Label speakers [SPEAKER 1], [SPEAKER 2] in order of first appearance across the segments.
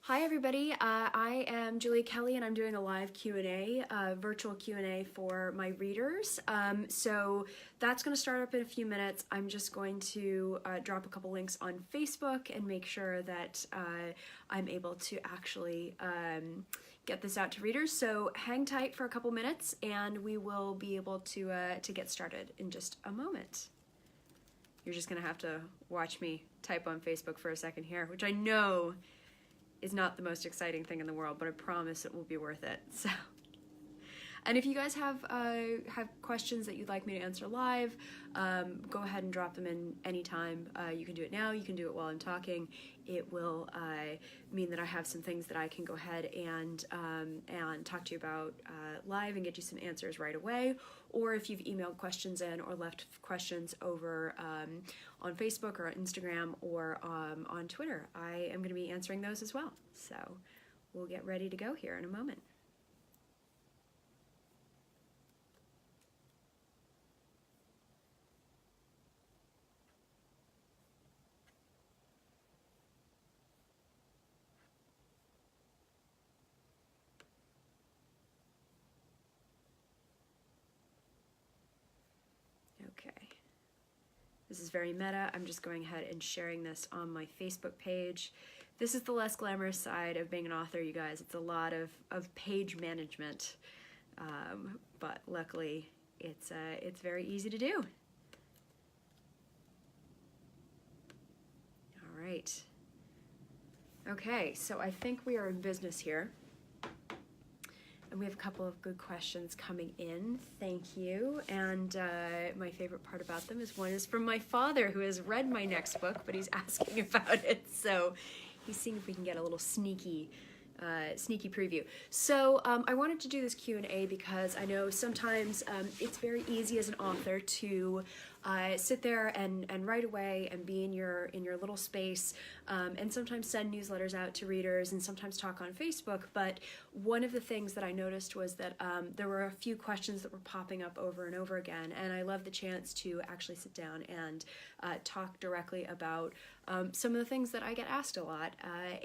[SPEAKER 1] Hi everybody, I am Julie Kelly and I'm doing a live Q&A, virtual Q&A for my readers. So that's going to start up in a few minutes. I'm just going to drop a couple links on Facebook and make sure that I'm able to actually get this out to readers. So hang tight for a couple minutes and we will be able to get started in just a moment. You're just going to have to watch me type on Facebook for a second here, which I know is not the most exciting thing in the world, but I promise it will be worth it. So, and if you guys have questions that you'd like me to answer live, go ahead and drop them in anytime. You can do it now, you can do it while I'm talking. It will mean that I have some things that I can go ahead and talk to you about live and get you some answers right away. Or if you've emailed questions in or left questions over on Facebook or Instagram or on Twitter, I am going to be answering those as well. So we'll get ready to go here in a moment. Okay. This is very meta. I'm just going ahead and sharing this on my Facebook page. This is the less glamorous side of being an author, you guys. It's a lot of page management, but luckily it's very easy to do. All right. Okay, so I think we are in business here. And we have a couple of good questions coming in. Thank you. And my favorite part about them is one is from my father, who has read my next book, but he's asking about it. So he's seeing if we can get a little sneaky preview. So I wanted to do this Q&A because I know sometimes it's very easy as an author to sit there and write away and be in your little space, and sometimes send newsletters out to readers and sometimes talk on Facebook. But one of the things that I noticed was that there were a few questions that were popping up over and over again, and I love the chance to actually sit down and talk directly about some of the things that I get asked a lot,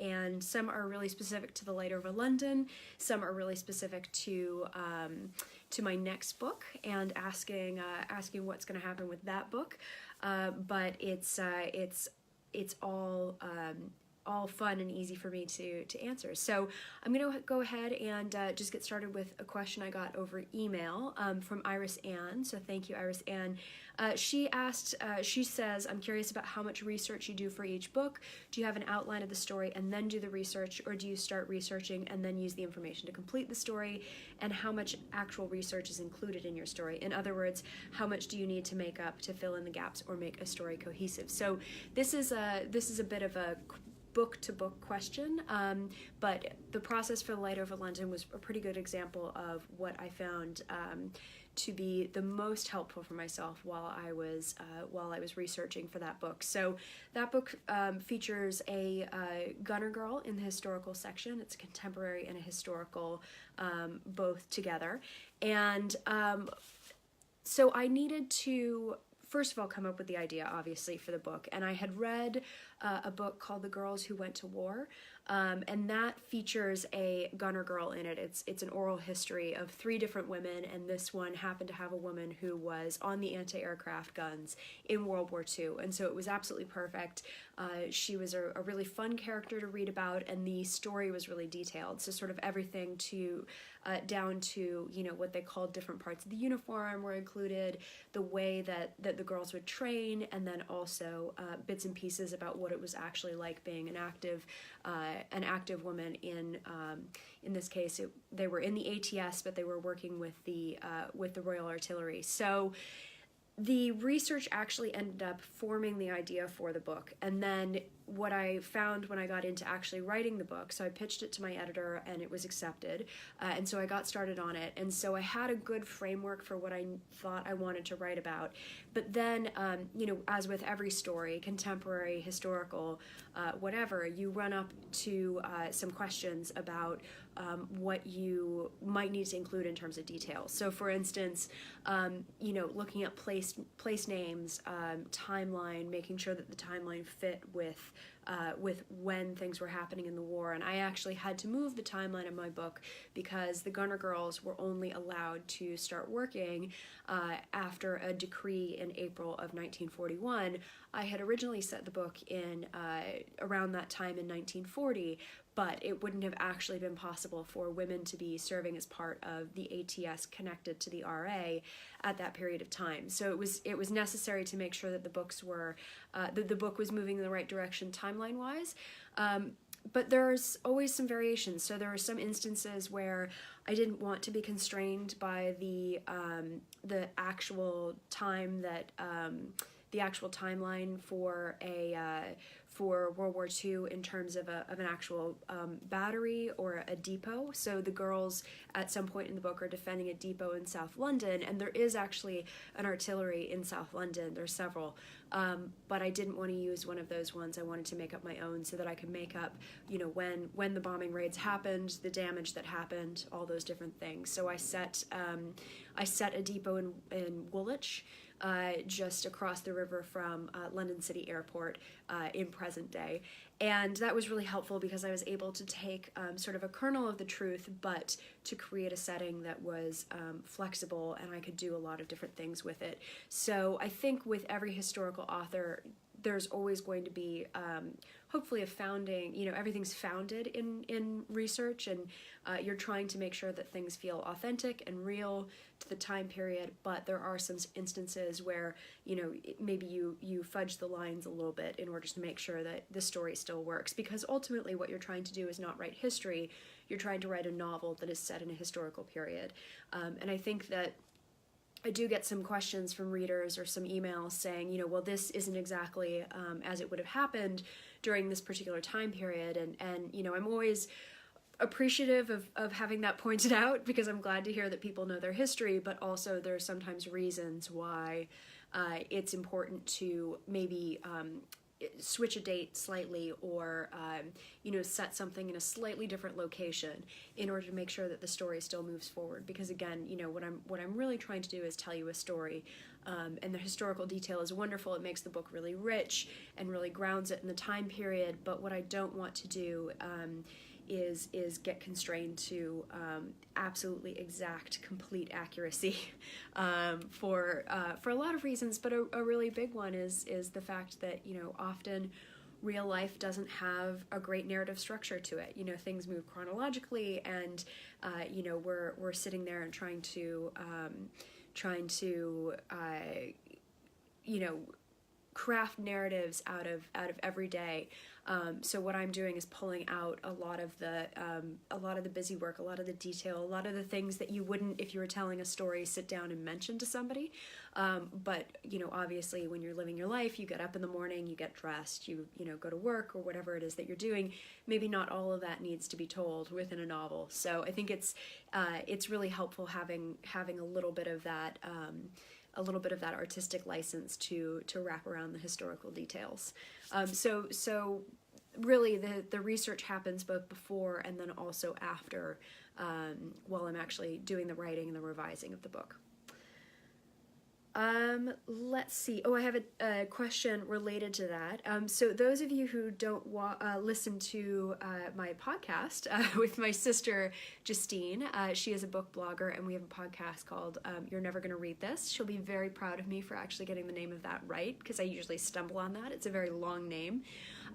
[SPEAKER 1] and some are really specific to the Light Over London, some are really specific to my next book and asking what's going to happen with that book, but it's all fun and easy for me to answer. So I'm going to go ahead and just get started with a question I got over email from Iris Ann. So thank you, Iris Ann. She asked, she says, I'm curious about how much research you do for each book. Do you have an outline of the story and then do the research, or do you start researching and then use the information to complete the story? And how much actual research is included in your story? In other words, how much do you need to make up to fill in the gaps or make a story cohesive? So this is a bit of a book-to-book question, but the process for Light Over London was a pretty good example of what I found to be the most helpful for myself while I was researching for that book. So that book features a gunner girl in the historical section. It's a contemporary and a historical both together, and so I needed to first of all come up with the idea, obviously, for the book. And I had read a book called The Girls Who Went to War, and that features a gunner girl in it. It's an oral history of 3 different women, and this one happened to have a woman who was on the anti-aircraft guns in World War II, and so it was absolutely perfect. She was a really fun character to read about, and the story was really detailed. So sort of everything to down to, you know, what they called different parts of the uniform were included, the way that the girls would train, and then also bits and pieces about what it was actually like being an active woman in this case they were in the ATS, but they were working with the Royal Artillery. So the research actually ended up forming the idea for the book, and then what I found when I got into actually writing the book, so I pitched it to my editor and it was accepted, and so I got started on it, and so I had a good framework for what I thought I wanted to write about. But then, you know, as with every story, contemporary, historical, whatever, you run up to some questions about what you might need to include in terms of details. So for instance, you know, looking at place names, timeline, making sure that the timeline fit with with when things were happening in the war. And I actually had to move the timeline of my book because the Gunner Girls were only allowed to start working after a decree in April of 1941. I had originally set the book in around that time in 1940, but it wouldn't have actually been possible for women to be serving as part of the ATS connected to the RA at that period of time. So it was necessary to make sure that the books were the book was moving in the right direction timeline wise. But there's always some variations. So there are some instances where I didn't want to be constrained by the actual time that the actual timeline for for World War II in terms of an actual battery or a depot. So the girls at some point in the book are defending a depot in South London, and there is actually an artillery in South London. There's several, but I didn't want to use one of those ones. I wanted to make up my own so that I could make up, when the bombing raids happened, the damage that happened, all those different things. So I set a depot in Woolwich, just across the river from London City Airport in present day. And that was really helpful because I was able to take sort of a kernel of the truth, but to create a setting that was flexible, and I could do a lot of different things with it. So I think with every historical author, there's always going to be hopefully a founding, everything's founded in research, and you're trying to make sure that things feel authentic and real to the time period, but there are some instances where, maybe you fudge the lines a little bit in order to make sure that the story still works, because ultimately what you're trying to do is not write history, you're trying to write a novel that is set in a historical period. And I think that I do get some questions from readers or some emails saying, well, this isn't exactly as it would have happened during this particular time period. And I'm always appreciative of having that pointed out, because I'm glad to hear that people know their history, but also there's sometimes reasons why it's important to maybe switch a date slightly, or set something in a slightly different location in order to make sure that the story still moves forward. Because again, what I'm really trying to do is tell you a story, and the historical detail is wonderful. It makes the book really rich and really grounds it in the time period. But what I don't want to do is get constrained to absolutely exact, complete accuracy for a lot of reasons. But a really big one is the fact that often real life doesn't have a great narrative structure to it. Things move chronologically, and we're sitting there and trying to craft narratives out of every day. So what I'm doing is pulling out a lot of the busy work, a lot of the detail, a lot of the things that you wouldn't, if you were telling a story, sit down and mention to somebody. But obviously when you're living your life, you get up in the morning, you get dressed, you go to work or whatever it is that you're doing. Maybe not all of that needs to be told within a novel. So I think it's really helpful having a little bit of that artistic license to wrap around the historical details. So really the research happens both before and then also after, while I'm actually doing the writing and the revising of the book. Let's see. Oh, I have a question related to that. So those of you who don't listen to my podcast with my sister Justine, she is a book blogger, and we have a podcast called You're Never Gonna Read This. She'll be very proud of me for actually getting the name of that right, because I usually stumble on that. It's a very long name.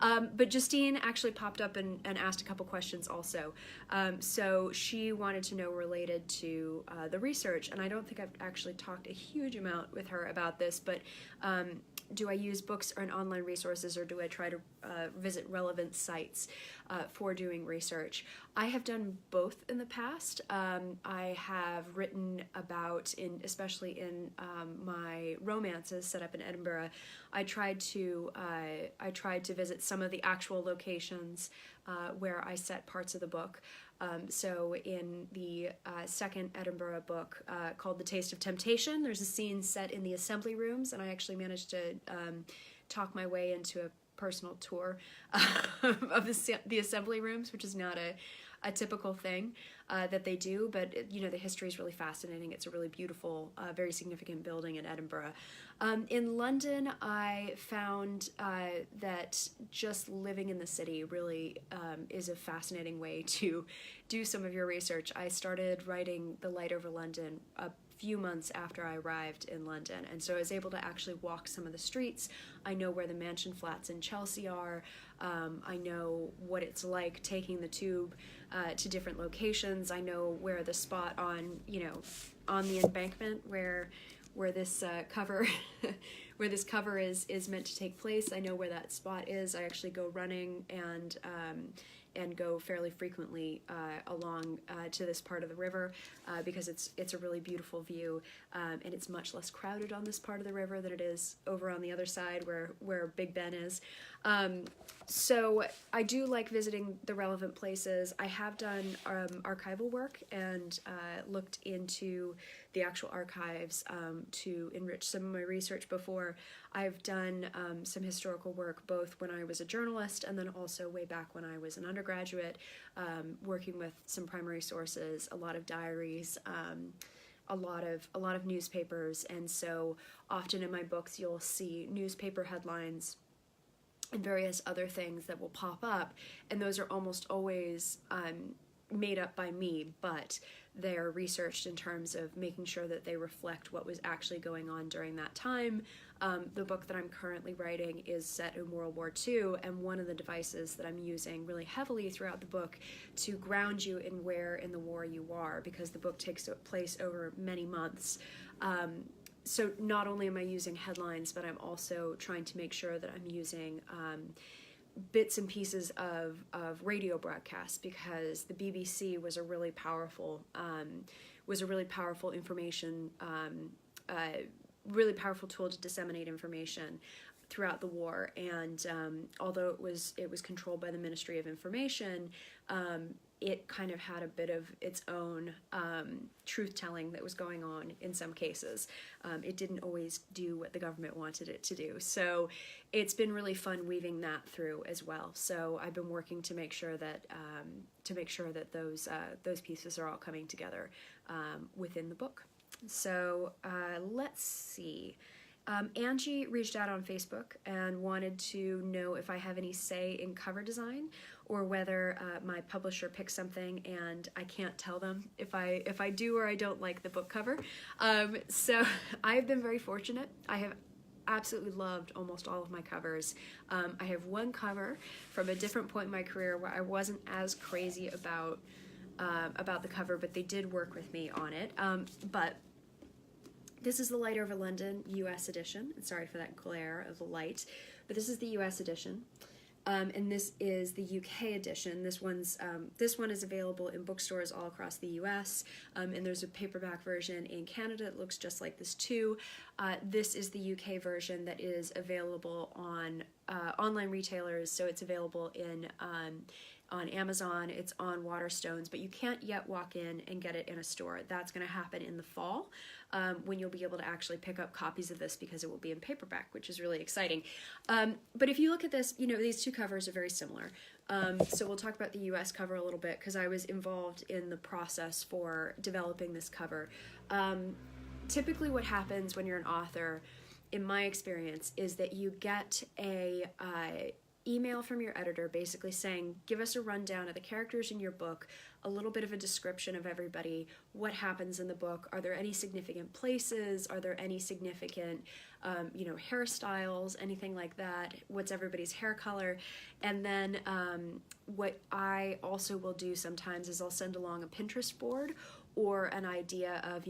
[SPEAKER 1] But Justine actually popped up and asked a couple questions also. So she wanted to know related to the research, and I don't think I've actually talked a huge amount with her about this, but do I use books and online resources, or do I try to visit relevant sites for doing research? I have done both in the past. I have written about, especially in my romances set up in Edinburgh, I tried to visit some of the actual locations where I set parts of the book. So in the second Edinburgh book called The Taste of Temptation, there's a scene set in the assembly rooms, and I actually managed to talk my way into a personal tour of the assembly rooms, which is not a typical thing that they do, but the history is really fascinating. It's a really beautiful, very significant building in Edinburgh. In London, I found that just living in the city really is a fascinating way to do some of your research. I started writing The Light Over London a few months after I arrived in London, and so I was able to actually walk some of the streets. I know where the mansion flats in Chelsea are. I know what it's like taking the tube to different locations. I know where the spot on the embankment where this cover where this cover is meant to take place. I know where that spot is. I actually go running and go fairly frequently along to this part of the river because it's a really beautiful view, and it's much less crowded on this part of the river than it is over on the other side where Big Ben is. So I do like visiting the relevant places. I have done archival work and looked into the actual archives to enrich some of my research before. I've done some historical work both when I was a journalist and then also way back when I was an undergraduate, working with some primary sources, a lot of diaries, a lot of newspapers, and so often in my books you'll see newspaper headlines and various other things that will pop up, and those are almost always made up by me, but they're researched in terms of making sure that they reflect what was actually going on during that time. The book that I'm currently writing is set in World War II, and one of the devices that I'm using really heavily throughout the book to ground you in where in the war you are, because the book takes place over many months. So not only am I using headlines, but I'm also trying to make sure that I'm using bits and pieces of radio broadcasts, because the BBC was a really powerful information, really powerful tool to disseminate information throughout the war. And although it was controlled by the Ministry of Information, it kind of had a bit of its own truth-telling that was going on in some cases. It didn't always do what the government wanted it to do. So it's been really fun weaving that through as well. So I've been working to make sure that those pieces are all coming together within the book. So let's see. Angie reached out on Facebook and wanted to know if I have any say in cover design, or whether my publisher picks something and I can't tell them if I do or I don't like the book cover. So I've been very fortunate. I have absolutely loved almost all of my covers. I have one cover from a different point in my career where I wasn't as crazy about the cover, but they did work with me on it. But this is the Light Over London US edition. Sorry for that glare of the light, but this is the US edition. And this is the UK edition. This one is available in bookstores all across the US, and there's a paperback version in Canada that looks just like this too. This is the UK version that is available on online retailers, so it's available on Amazon, it's on Waterstones, but you can't yet walk in and get it in a store. That's going to happen in the fall, when you'll be able to actually pick up copies of this, because it will be in paperback, which is really exciting. But if you look at this, these two covers are very similar. So we'll talk about the US cover a little bit, because I was involved in the process for developing this cover. Typically what happens when you're an author, in my experience, is that you get a email from your editor basically saying, give us a rundown of the characters in your book, a little bit of a description of everybody, what happens in the book, are there any significant places, are there any significant hairstyles, anything like that, what's everybody's hair color. And then what I also will do sometimes is I'll send along a Pinterest board or an idea of,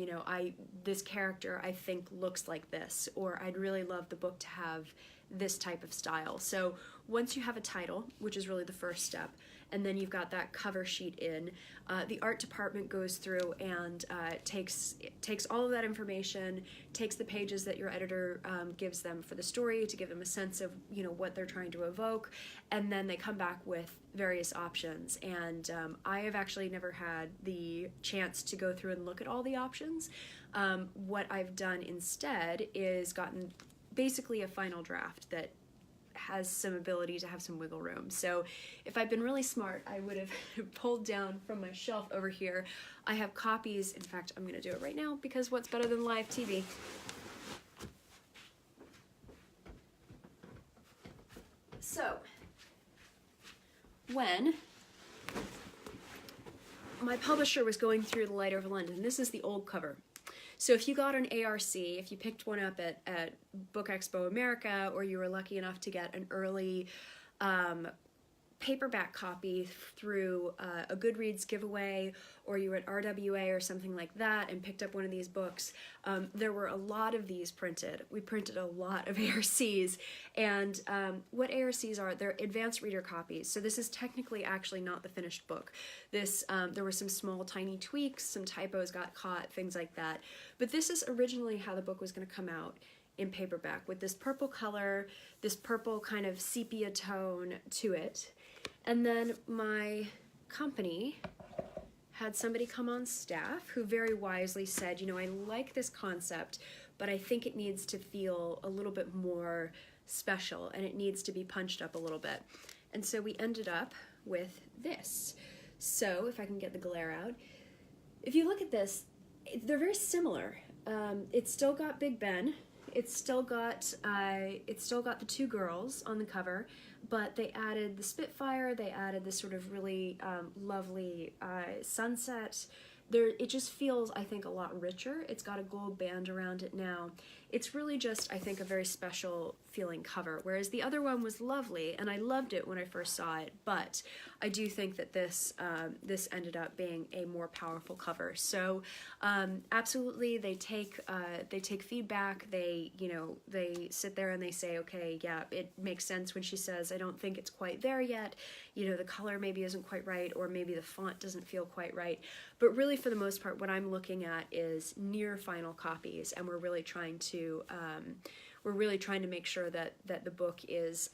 [SPEAKER 1] this character I think looks like this, or I'd really love the book to have this type of style. So once you have a title, which is really the first step, and then you've got that cover sheet in, the art department goes through and takes all of that information, takes the pages that your editor gives them for the story to give them a sense of what they're trying to evoke, and then they come back with various options. And I have actually never had the chance to go through and look at all the options. What I've done instead is gotten basically a final draft that has some ability to have some wiggle room. So if I'd been really smart, I would have pulled down from my shelf over here. I have copies. In fact, I'm going to do it right now because what's better than live TV? So, when my publisher was going through The Light Over London, this is the old cover. So if you got an ARC, if you picked one up at Book Expo America, or you were lucky enough to get an early paperback copy through a Goodreads giveaway, or you were at RWA or something like that and picked up one of these books, there were a lot of these printed. We printed a lot of ARCs, and what ARCs are, they're advanced reader copies. So this is technically actually not the finished book. This there were some small tiny tweaks, some typos got caught, things like that. But this is originally how the book was going to come out in paperback, with this purple color, this purple kind of sepia tone to it. And then my company had somebody come on staff who very wisely said, you know, I like this concept, but I think it needs to feel a little bit more special and it needs to be punched up a little bit. And so we ended up with this. So if I can get the glare out, if you look at this, they're very similar. It's still got Big Ben. It's still got the two girls on the cover, but they added the Spitfire. They added this sort of really lovely sunset. It just feels, I think, a lot richer. It's got a gold band around it now. It's really just, I think, a very special feeling cover, whereas the other one was lovely, and I loved it when I first saw it, but I do think that this ended up being a more powerful cover. So absolutely, they take feedback. They sit there and they say, okay, yeah, it makes sense when she says, I don't think it's quite there yet. You know, the color maybe isn't quite right, or maybe the font doesn't feel quite right. But really, for the most part, what I'm looking at is near final copies, and we're really trying to make sure that the book is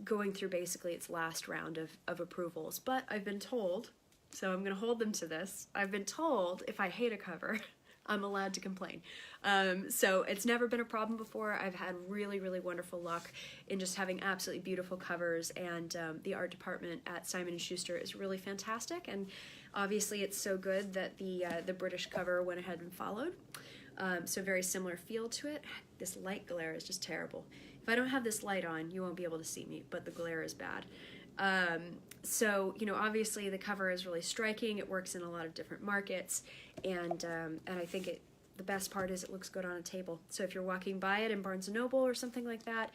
[SPEAKER 1] going through basically its last round of approvals. But I've been told, so I'm going to hold them to this, I've been told if I hate a cover, I'm allowed to complain. So it's never been a problem before. I've had really, really wonderful luck in just having absolutely beautiful covers, and the art department at Simon & Schuster is really fantastic, and obviously it's so good that the British cover went ahead and followed. So very similar feel to it. This light glare is just terrible. If I don't have this light on, you won't be able to see me, but the glare is bad. So, you know, obviously the cover is really striking. It works in a lot of different markets, and I think the best part is it looks good on a table. So if you're walking by it in Barnes & Noble or something like that,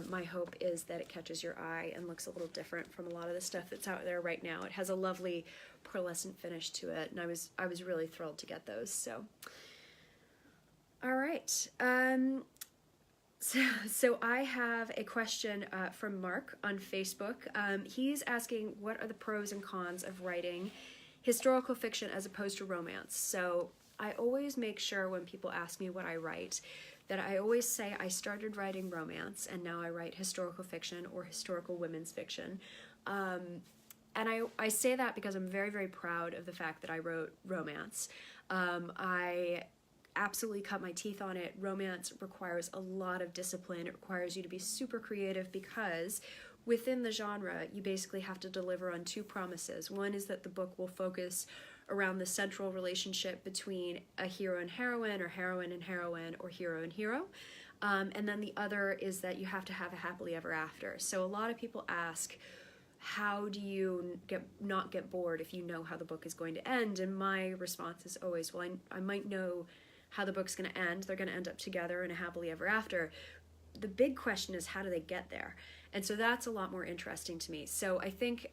[SPEAKER 1] my hope is that it catches your eye and looks a little different from a lot of the stuff that's out there right now. It has a lovely pearlescent finish to it, and I was really thrilled to get those. So, all right. So I have a question from Mark on Facebook. He's asking, what are the pros and cons of writing historical fiction as opposed to romance? So I always make sure when people ask me what I write, that I always say I started writing romance and now I write historical fiction or historical women's fiction. And I say that because I'm very, very proud of the fact that I wrote romance. I absolutely cut my teeth on it. Romance requires a lot of discipline. It requires you to be super creative because within the genre, you basically have to deliver on two promises. One is that the book will focus around the central relationship between a hero and heroine, or heroine and heroine, or hero and hero. And then the other is that you have to have a happily ever after. So a lot of people ask, how do you not get bored if you know how the book is going to end? And my response is always, well, I might know how the book's going to end. They're going to end up together in a happily ever after. The big question is, how do they get there? And so that's a lot more interesting to me. So I think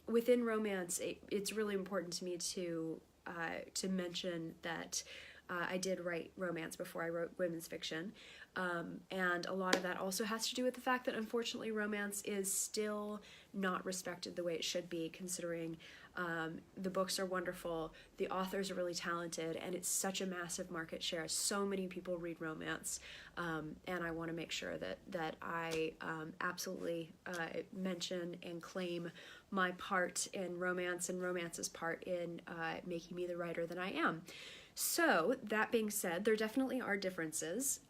[SPEAKER 1] within romance, it's really important to me to mention that I did write romance before I wrote women's fiction. And a lot of that also has to do with the fact that unfortunately romance is still not respected the way it should be, considering the books are wonderful, the authors are really talented, and it's such a massive market share. So many people read romance, and I want to make sure that I absolutely mention and claim my part in romance and romance's part in making me the writer that I am. So, that being said, there definitely are differences.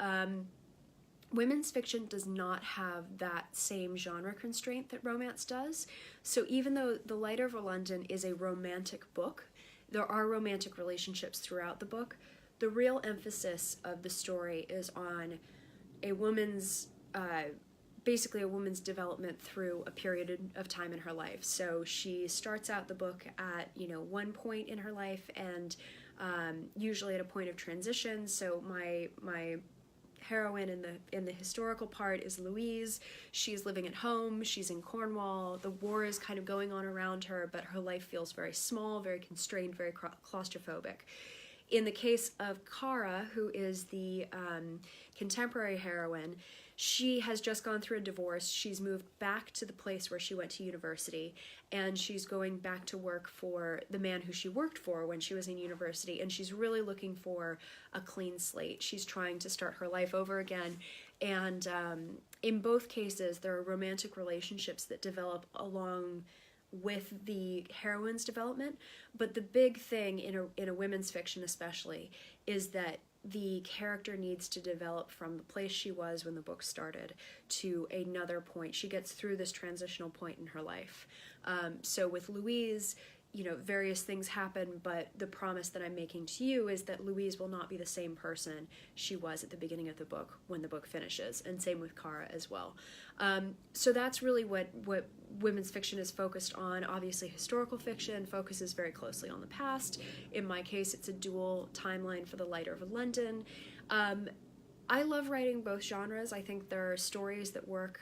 [SPEAKER 1] women's fiction does not have that same genre constraint that romance does. So even though The Light Over London is a romantic book, there are romantic relationships throughout the book. The real emphasis of the story is on a woman's, basically a woman's development through a period of time in her life. So she starts out the book at, one point in her life, and usually at a point of transition. So my heroine in the historical part is Louise. She's living at home. She's in Cornwall. The war is kind of going on around her, but her life feels very small, very constrained, very claustrophobic. In the case of Kara, who is the contemporary heroine, she has just gone through a divorce. She's moved back to the place where she went to university, and she's going back to work for the man who she worked for when she was in university, and she's really looking for a clean slate. She's trying to start her life over again, and in both cases, there are romantic relationships that develop along with the heroine's development, but the big thing in a women's fiction especially is that the character needs to develop from the place she was when the book started to another point. She gets through this transitional point in her life. So with Louise, various things happen, but the promise that I'm making to you is that Louise will not be the same person she was at the beginning of the book when the book finishes, and same with Kara as well. So that's really what women's fiction is focused on. Obviously, historical fiction focuses very closely on the past. In my case, it's a dual timeline for The Light Over London. I love writing both genres. I think there are stories that work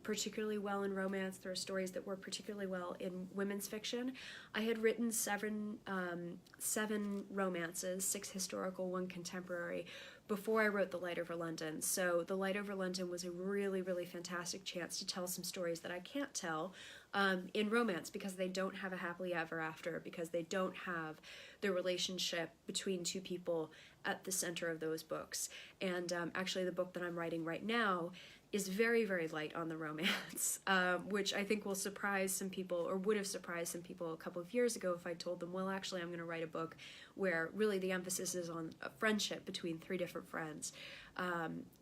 [SPEAKER 1] particularly well in romance. There are stories that work particularly well in women's fiction. I had written seven romances, 6 historical, 1 contemporary, before I wrote The Light Over London. So The Light Over London was a really, really fantastic chance to tell some stories that I can't tell in romance, because they don't have a happily ever after, because they don't have the relationship between two people at the center of those books. And actually the book that I'm writing right now is very, very light on the romance, which I think will surprise some people, or would have surprised some people a couple of years ago if I told them, well, actually I'm going to write a book where really the emphasis is on a friendship between 3 different friends.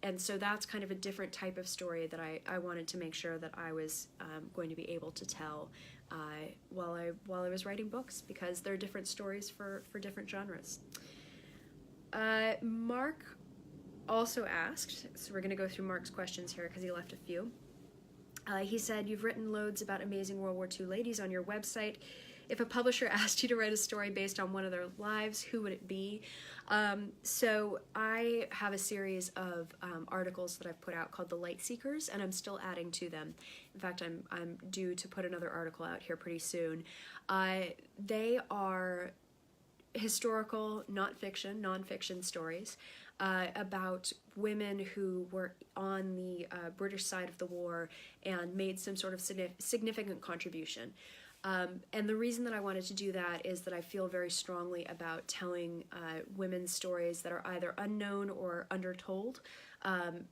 [SPEAKER 1] And so that's kind of a different type of story that I wanted to make sure that I was going to be able to tell while I was writing books, because there are different stories for different genres. Mark also asked, so we're going to go through Mark's questions here because he left a few. He said, you've written loads about amazing World War II ladies on your website. If a publisher asked you to write a story based on one of their lives, who would it be? So I have a series of articles that I've put out called The Light Seekers, and I'm still adding to them. In fact, I'm due to put another article out here pretty soon. They are historical, nonfiction stories about women who were on the British side of the war and made some sort of significant contribution. And the reason that I wanted to do that is that I feel very strongly about telling women's stories that are either unknown or undertold,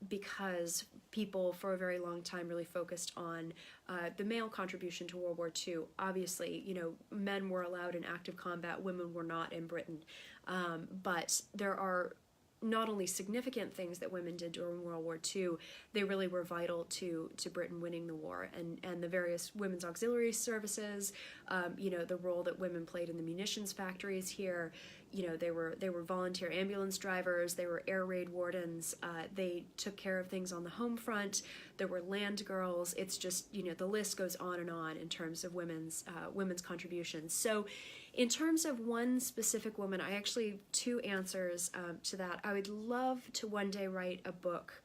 [SPEAKER 1] because people for a very long time really focused on the male contribution to World War II. Obviously, men were allowed in active combat, women were not in Britain. But there are not only significant things that women did during World War II, they really were vital to Britain winning the war, and the various women's auxiliary services, the role that women played in the munitions factories here. They were volunteer ambulance drivers, they were air raid wardens, they took care of things on the home front, there were land girls. It's just, the list goes on and on in terms of women's contributions. So in terms of one specific woman, I actually 2 answers to that. I would love to one day write a book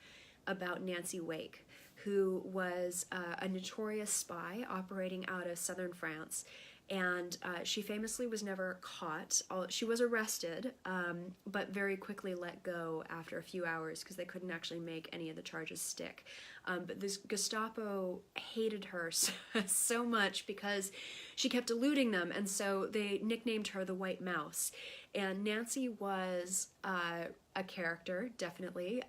[SPEAKER 1] about Nancy Wake, who was a notorious spy operating out of southern France. And she famously was never caught. She was arrested, but very quickly let go after a few hours because they couldn't actually make any of the charges stick. But this Gestapo hated her so much because she kept eluding them, and so they nicknamed her the White Mouse. And Nancy was a character, definitely.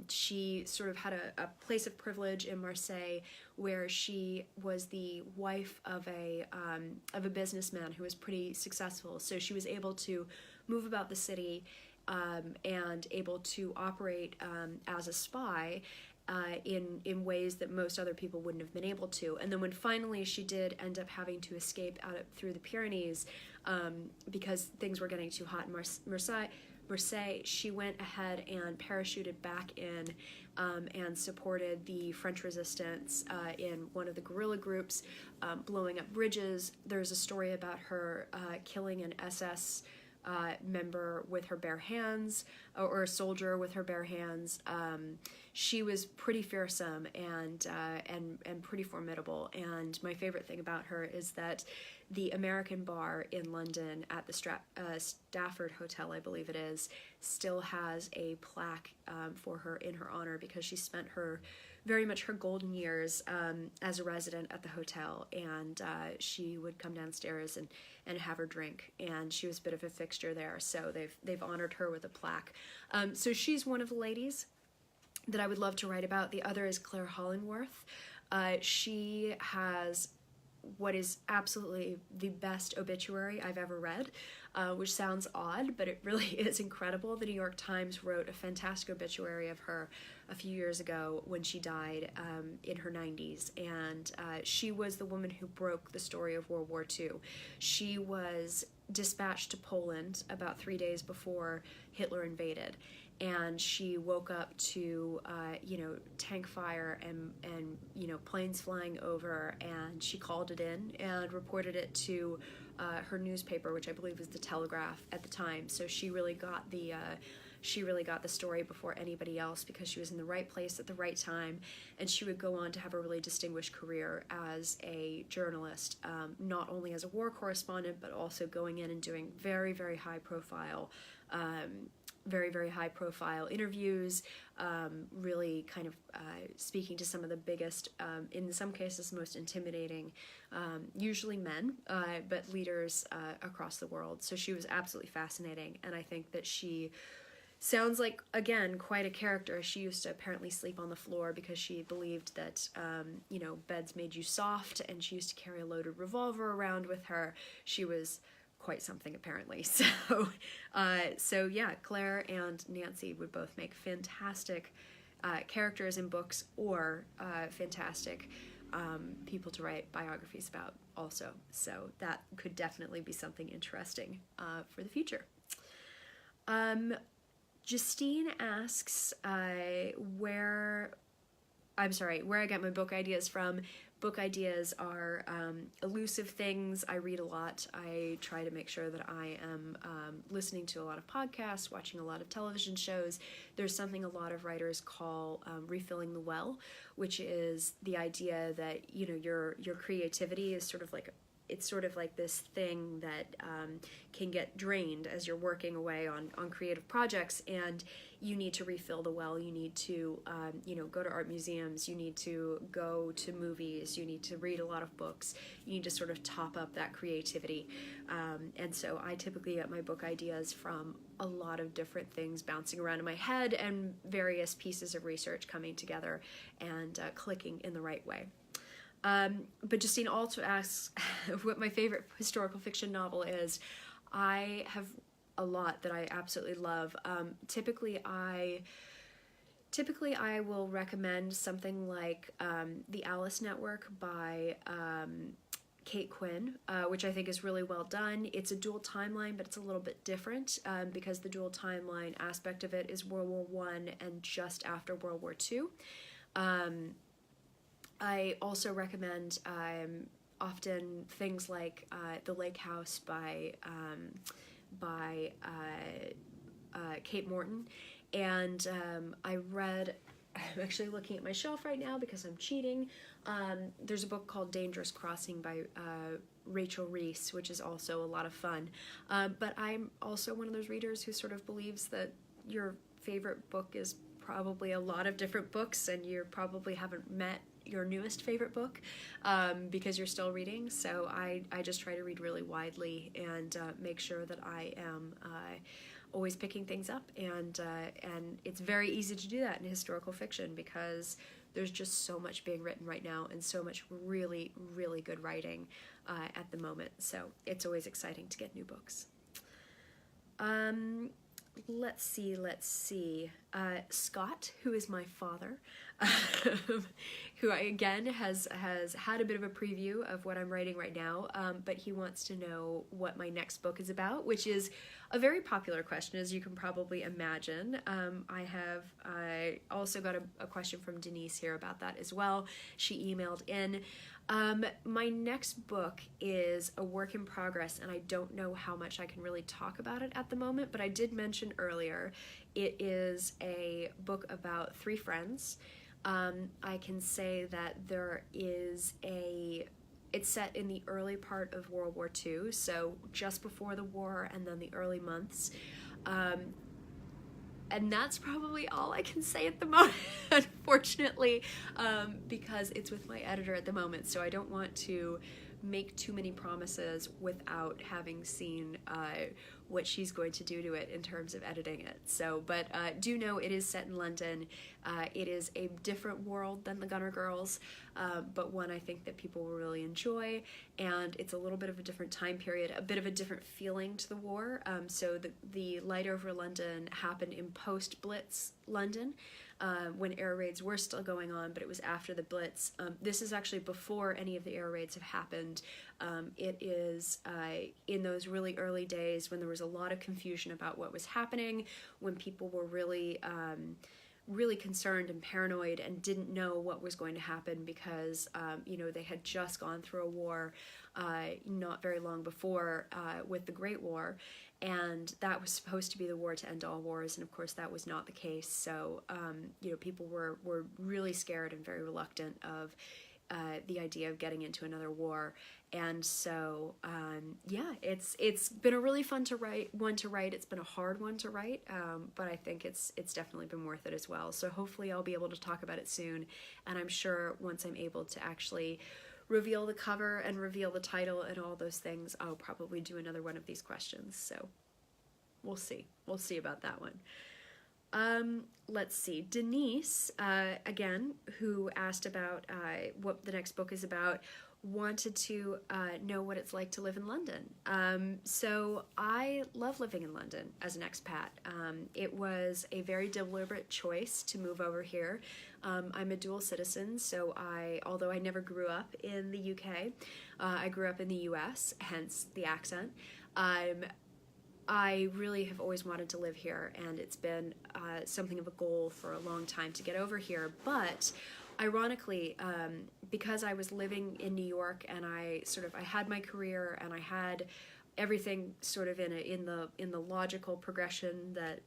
[SPEAKER 1] She sort of had a place of privilege in Marseille, where she was the wife of a businessman who was pretty successful. So she was able to move about the city and able to operate as a spy in ways that most other people wouldn't have been able to. And then when finally she did end up having to escape through the Pyrenees because things were getting too hot in Marseille, she went ahead and parachuted back in and supported the French resistance in one of the guerrilla groups, blowing up bridges. There's a story about her killing an SS member with her bare hands, or a soldier with her bare hands. She was pretty fearsome and pretty formidable. And my favorite thing about her is that the American bar in London at the Stafford Hotel, I believe it is, still has a plaque for her in her honor, because she spent very much her golden years as a resident at the hotel, and she would come downstairs and have her drink, and she was a bit of a fixture there, so they've honored her with a plaque. So she's one of the ladies that I would love to write about. The other is Claire Hollingworth. She has what is absolutely the best obituary I've ever read, which sounds odd, but it really is incredible. The New York Times wrote a fantastic obituary of her a few years ago when she died in her 90s, and she was the woman who broke the story of World War II. She was dispatched to Poland about 3 days before Hitler invaded, and she woke up to tank fire and planes flying over, and she called it in and reported it to her newspaper, which I believe was the Telegraph at the time. So she really got the story before anybody else, because she was in the right place at the right time, and she would go on to have a really distinguished career as a journalist, not only as a war correspondent, but also going in and doing very, very high profile interviews, really kind of speaking to some of the biggest, in some cases most intimidating, usually men, but leaders across the world. So she was absolutely fascinating, and I think that she sounds like, again, quite a character. She used to apparently sleep on the floor because she believed that, beds made you soft, and she used to carry a loaded revolver around with her. She was quite something, apparently. So yeah, Claire and Nancy would both make fantastic characters in books, or fantastic people to write biographies about also. So that could definitely be something interesting for the future. Justine asks where I get my book ideas from. Book ideas are elusive things. I read a lot. I try to make sure that I am listening to a lot of podcasts, watching a lot of television shows. There's something a lot of writers call refilling the well, which is the idea that your creativity is sort of like this thing that can get drained as you're working away on creative projects, and you need to refill the well. You need to go to art museums, you need to go to movies, you need to read a lot of books, you need to sort of top up that creativity, and so I typically get my book ideas from a lot of different things bouncing around in my head, and various pieces of research coming together and clicking in the right way. But Justine also asks what my favorite historical fiction novel is. I have a lot that I absolutely love. Typically I will recommend something like The Alice Network by Kate Quinn, which I think is really well done. It's a dual timeline, but it's a little bit different because the dual timeline aspect of it is World War I and just after World War II. I also recommend often things like The Lake House by Kate Morton, and I'm actually looking at my shelf right now because I'm cheating. There's a book called Dangerous Crossing by Rachel Reese, which is also a lot of fun. But I'm also one of those readers who sort of believes that your favorite book is probably a lot of different books, and you probably haven't met your newest favorite book because you're still reading. So I just try to read really widely and make sure that I am always picking things up, and it's very easy to do that in historical fiction because there's just so much being written right now and so much really, really good writing at the moment. So it's always exciting to get new books. let's see. Scott, who is my father, who again has had a bit of a preview of what I'm writing right now, but he wants to know what my next book is about, which is a very popular question, as you can probably imagine. I also got a question from Denise here about that as well. She emailed in. My next book is a work in progress, and I don't know how much I can really talk about it at the moment, but I did mention earlier it is a book about three friends. I can say that it's set in the early part of World War II, so just before the war and then the early months. And that's probably all I can say at the moment, unfortunately, because it's with my editor at the moment, so I don't want to make too many promises without having seen what she's going to do to it in terms of editing it. So, but do know it is set in London. It is a different world than the Gunner Girls, but one I think that people will really enjoy, and it's a little bit of a different time period, a bit of a different feeling to the war. So the Light Over London happened in post-Blitz London, when air raids were still going on, but it was after the Blitz. This is actually before any of the air raids have happened. It is in those really early days when there was a lot of confusion about what was happening, when people were really concerned and paranoid and didn't know what was going to happen because, they had just gone through a war not very long before with the Great War, and that was supposed to be the war to end all wars, and of course that was not the case. So, people were really scared and very reluctant of the idea of getting into another war. And so, it's been a really fun one to write. It's been a hard one to write, but I think it's definitely been worth it as well. So hopefully I'll be able to talk about it soon, and I'm sure once I'm able to actually reveal the cover and reveal the title and all those things, I'll probably do another one of these questions. So we'll see. We'll see about that one. Let's see. Denise, again, who asked about what the next book is about, wanted to know what it's like to live in London. So I love living in London as an expat. It was a very deliberate choice to move over here. I'm a dual citizen, so although I never grew up in the UK, I grew up in the US, hence the accent. I really have always wanted to live here, and it's been something of a goal for a long time to get over here. But ironically, because I was living in New York and I had my career and I had everything sort of in the logical progression that,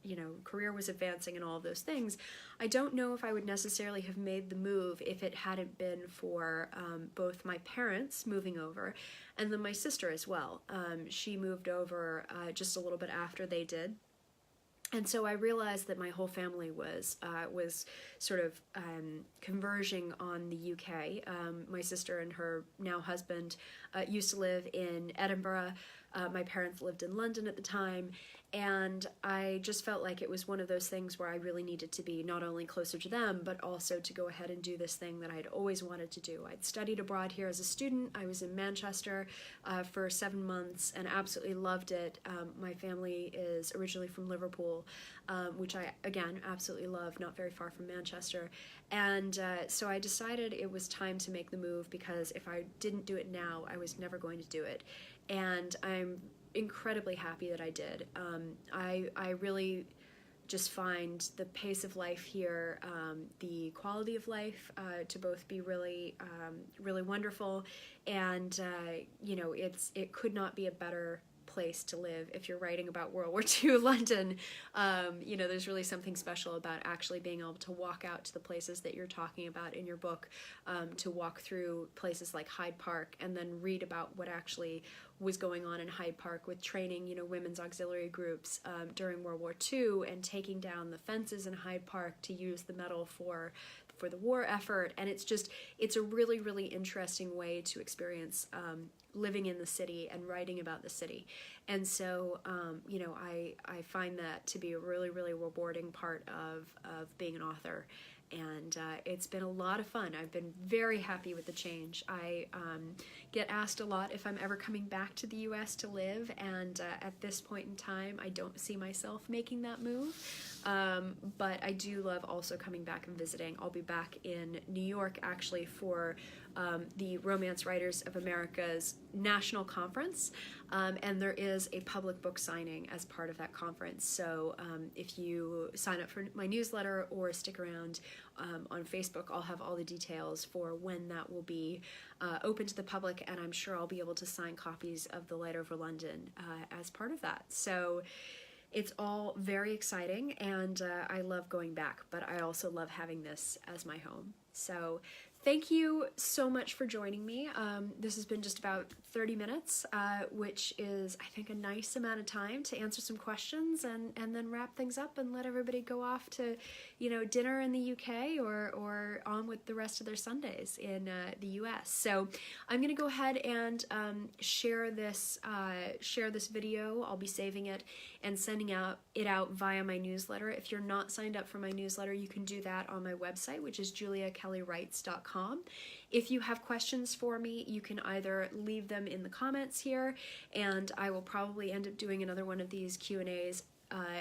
[SPEAKER 1] career was advancing and all of those things, I don't know if I would necessarily have made the move if it hadn't been for both my parents moving over and then my sister as well. She moved over just a little bit after they did. And so I realized that my whole family was sort of converging on the UK. My sister and her now husband used to live in Edinburgh. My parents lived in London at the time, and I just felt like it was one of those things where I really needed to be not only closer to them, but also to go ahead and do this thing that I'd always wanted to do. I'd studied abroad here as a student. I was in Manchester for 7 months and absolutely loved it. My family is originally from Liverpool, which I, again, absolutely love, not very far from Manchester. And so I decided it was time to make the move, because if I didn't do it now, I was never going to do it. And I'm incredibly happy that I did. I really just find the pace of life here, the quality of life to both be really, really wonderful, and it could not be a better place to live if you're writing about World War II London. There's really something special about actually being able to walk out to the places that you're talking about in your book, to walk through places like Hyde Park and then read about what actually was going on in Hyde Park with training, women's auxiliary groups during World War II, and taking down the fences in Hyde Park to use the metal for the war effort. And it's a really, really interesting way to experience living in the city and writing about the city. And so, I find that to be a really, really rewarding part of being an author. and it's been a lot of fun. I've been very happy with the change. I get asked a lot if I'm ever coming back to the US to live, and at this point in time I don't see myself making that move, but I do love also coming back and visiting. I'll be back in New York actually for the Romance Writers of America's National Conference, and there is a public book signing as part of that conference. So if you sign up for my newsletter or stick around on Facebook, I'll have all the details for when that will be open to the public, and I'm sure I'll be able to sign copies of The Light Over London as part of that. So it's all very exciting, and I love going back, but I also love having this as my home. So thank you so much for joining me. This has been just about 30 minutes, which is, I think, a nice amount of time to answer some questions and then wrap things up and let everybody go off to, dinner in the UK or on with the rest of their Sundays in the US. So I'm going to go ahead and share this video. I'll be saving it and sending it out via my newsletter. If you're not signed up for my newsletter, you can do that on my website, which is juliakellywrites.com. If you have questions for me, you can either leave them in the comments here, and I will probably end up doing another one of these Q&As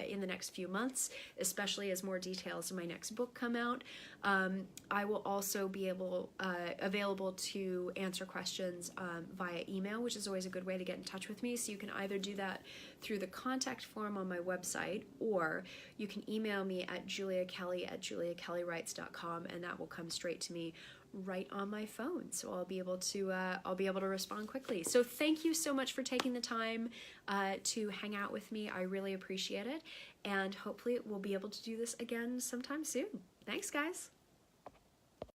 [SPEAKER 1] in the next few months, especially as more details in my next book come out. I will also be available to answer questions via email, which is always a good way to get in touch with me. So you can either do that through the contact form on my website, or you can email me at juliakelly@juliakellywrites.com, and that will come straight to me right on my phone, so I'll be able to respond quickly. So thank you so much for taking the time to hang out with me. I really appreciate it, and hopefully we'll be able to do this again sometime soon. Thanks, guys.